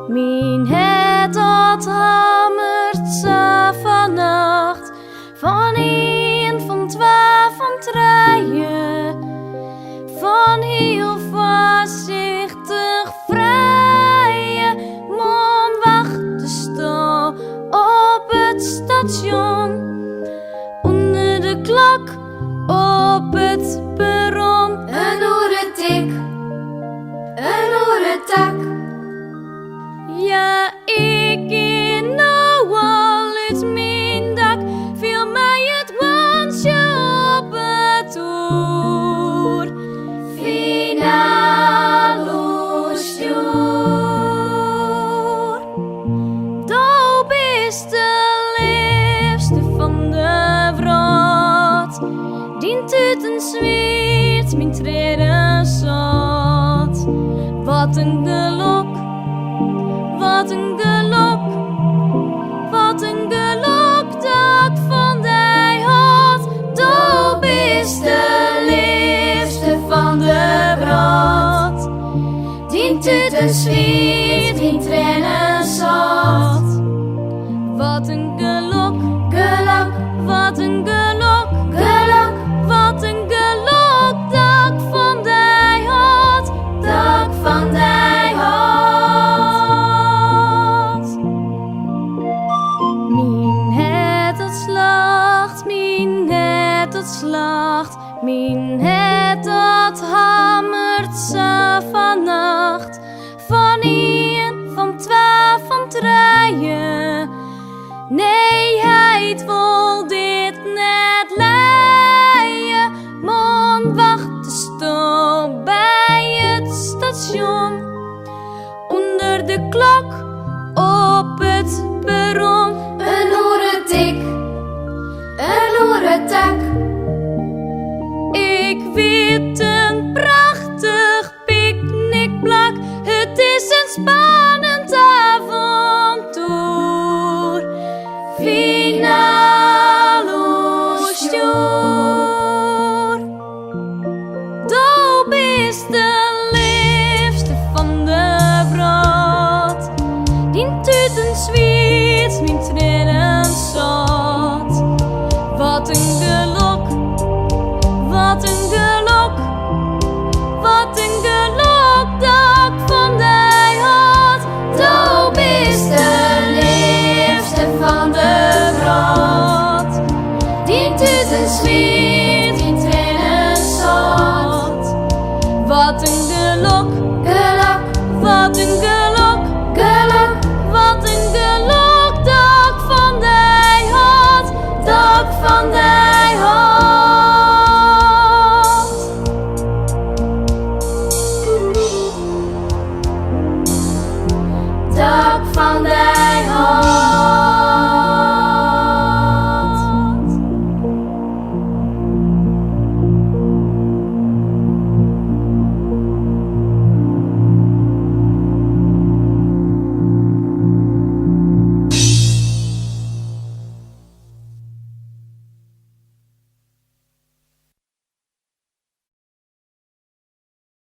Mijn het dat hamert ze vannacht. Van 1, van 2, van 3. Van heel voorzichtig vrije. Man wachten sta op het station. Onder de klok op het perron. Een oerentik, een oerentak. Ja, ik ging nou al uit mijn dak. Viel mij het wandje op het oor. Finale sjoer. Daar bist de liefste van de wraad. Die tuten zweert mijn treden zat. Wat een geluk. Wat een geluk, wat een geluk dat ik van die had. Du bist de liefste van de brand. Die tuten zwiert, die tranen zat. Wat een geluk, Geluk, wat een geluk, geluk, wat een geluk dat ik van die had. dat ik van die had. Mijn het dat slacht, mijn het dat slacht, mijn het dat hamert ze vannacht. Van 1, van 2, van 3. Nee, hij wil dit net leien. Man wacht te staan bij het station. Onder de klok op het perron. Een oerentik, een oerentak. Ik weet